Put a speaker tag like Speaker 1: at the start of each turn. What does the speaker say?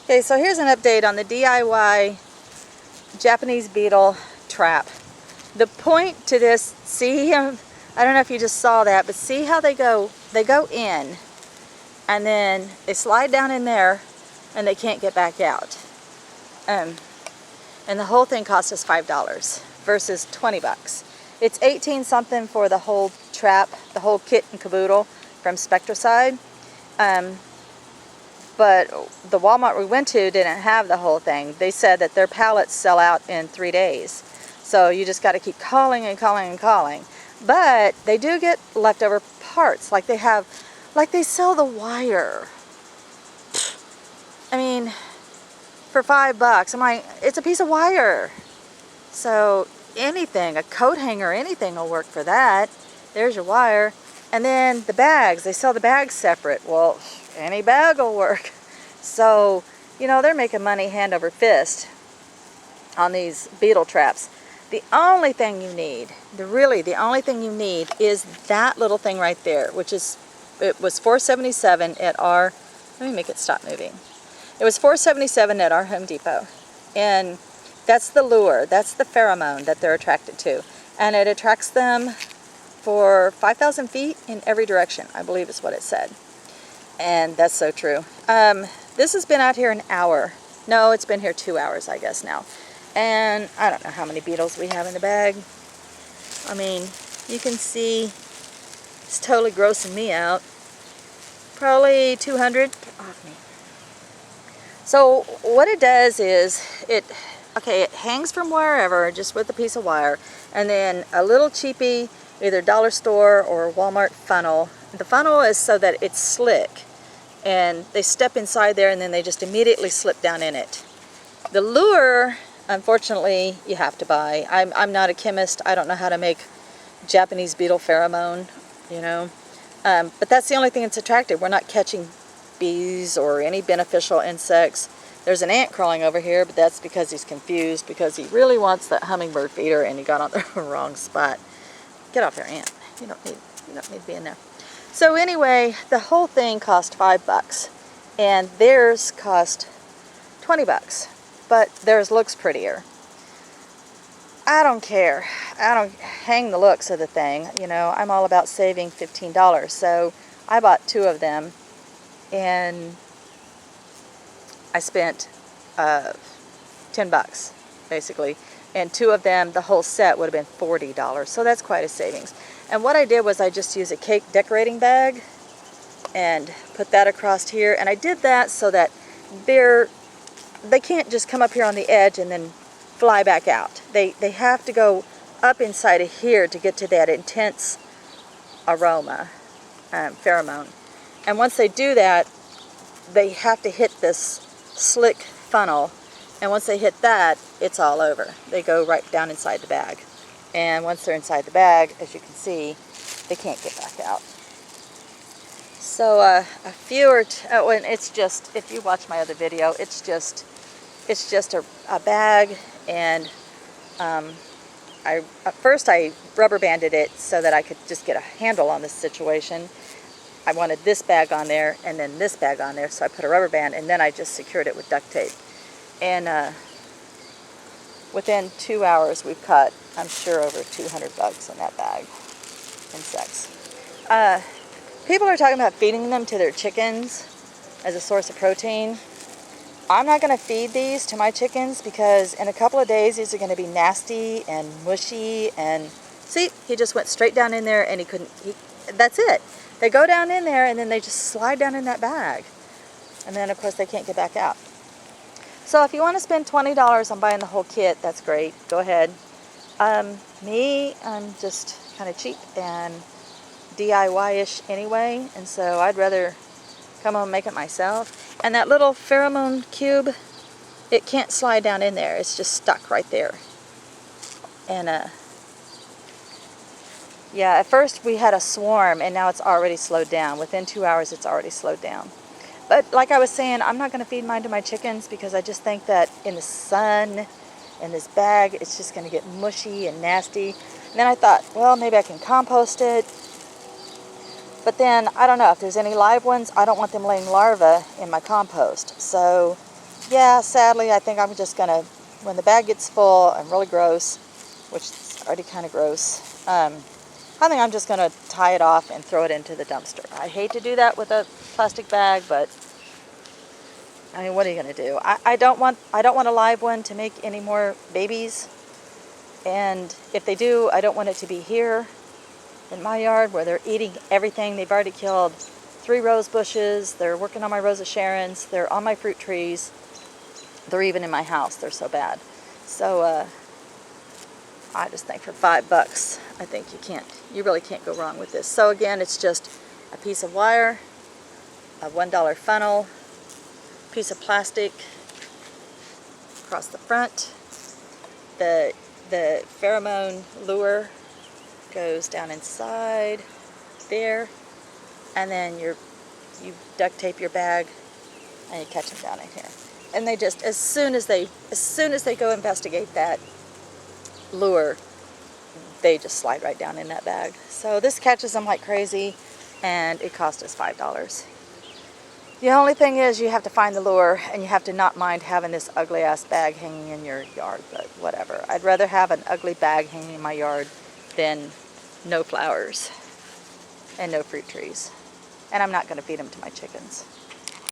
Speaker 1: Okay, so here's an update on the DIY Japanese beetle trap. The point to this, see, I don't know if you just saw that, but see how they go in, and then they slide down in there, and they can't get back out. And the whole thing cost us $5 versus 20 bucks. It's 18 something for the whole trap, the whole kit and caboodle from Spectracide. But the Walmart we went to didn't have the whole thing. They said that their pallets sell out in 3 days. So you just got to keep calling and calling and calling. But they do get leftover parts. Like they sell the wire. I mean, for $5, I'm like, it's a piece of wire. So anything, a coat hanger, anything will work for that. There's your wire. And then the bags, they sell the bags separate. Well, any bag will work. So, you know, they're making money hand over fist on these beetle traps. The only thing you need, the only thing you need is that little thing right there, which is, it was $4.77 at our, let me make it stop moving. It was $4.77 at our Home Depot. And that's the lure, that's the pheromone that they're attracted to. And it attracts them for 5,000 feet in every direction, I believe is what it said. And that's so true. This has been out here an hour. No, it's been here 2 hours, I guess now. And I don't know how many beetles we have in the bag. I mean, you can see it's totally grossing me out. Probably 200. Get off me. So what it does is it hangs from wherever just with a piece of wire, and then a little cheapy, either dollar store or Walmart funnel. The funnel is so that it's slick, and they step inside there and then they just immediately slip down in it. The lure, unfortunately, you have to buy. I'm not a chemist. I don't know how to make Japanese beetle pheromone, you know. But that's the only thing that's attractive. We're not catching bees or any beneficial insects. There's an ant crawling over here, but that's because he's confused, because he really wants that hummingbird feeder and he got on the wrong spot. Get off there, ant. You don't need to be in there. So anyway, the whole thing cost $5, and theirs cost 20 bucks. But theirs looks prettier. I don't care. I don't hang the looks of the thing. You know, I'm all about saving $15. So I bought 2 of them, and I spent 10 bucks basically. And 2 of them, the whole set would have been $40. So that's quite a savings. And what I did was I just used a cake decorating bag and put that across here. And I did that so that they can't just come up here on the edge and then fly back out. They have to go up inside of here to get to that intense aroma, pheromone. And once they do that, they have to hit this slick funnel. And once they hit that, it's all over. They go right down inside the bag. And once they're inside the bag, as you can see, they can't get back out. So and it's just, if you watch my other video, it's just a bag. And at first I rubber banded it so that I could just get a handle on this situation. I wanted this bag on there and then this bag on there, so I put a rubber band, and then I just secured it with duct tape. And within 2 hours, we've caught, I'm sure, over 200 bugs in that bag. Insects. People are talking about feeding them to their chickens as a source of protein. I'm not going to feed these to my chickens because in a couple of days, these are going to be nasty and mushy. And see, he just went straight down in there, and that's it. They go down in there, and then they just slide down in that bag. And then, of course, they can't get back out. So if you want to spend $20 on buying the whole kit, that's great. Go ahead. Me, I'm just kind of cheap and DIY-ish anyway, and so I'd rather come home and make it myself. And that little pheromone cube, it can't slide down in there. It's just stuck right there. And yeah, at first we had a swarm, and now it's already slowed down. Within 2 hours, it's already slowed down. But like I was saying, I'm not going to feed mine to my chickens because I just think that in the sun, in this bag, it's just going to get mushy and nasty. And then I thought, well, maybe I can compost it. But then, I don't know, if there's any live ones, I don't want them laying larvae in my compost. So yeah, sadly, I think I'm just gonna, when the bag gets full and really gross, which is already kind of gross, I think I'm just gonna tie it off and throw it into the dumpster. I hate to do that with a plastic bag, but I mean, what are you gonna do? I don't want a live one to make any more babies, and if they do, I don't want it to be here in my yard where they're eating everything. They've already killed 3 rose bushes. They're working on my Rose of Sharons. They're on my fruit trees. They're even in my house. They're so bad. So I just think for $5, I think you really can't go wrong with this. So again, it's just a piece of wire, a $1 funnel, piece of plastic across the front. The pheromone lure goes down inside there, and then you duct tape your bag and you catch them down in here. And they just, as soon as they go investigate that lure, they just slide right down in that bag. So this catches them like crazy, and it cost us $5. The only thing is you have to find the lure, and you have to not mind having this ugly ass bag hanging in your yard, but whatever. I'd rather have an ugly bag hanging in my yard than no flowers and no fruit trees. And I'm not going to feed them to my chickens.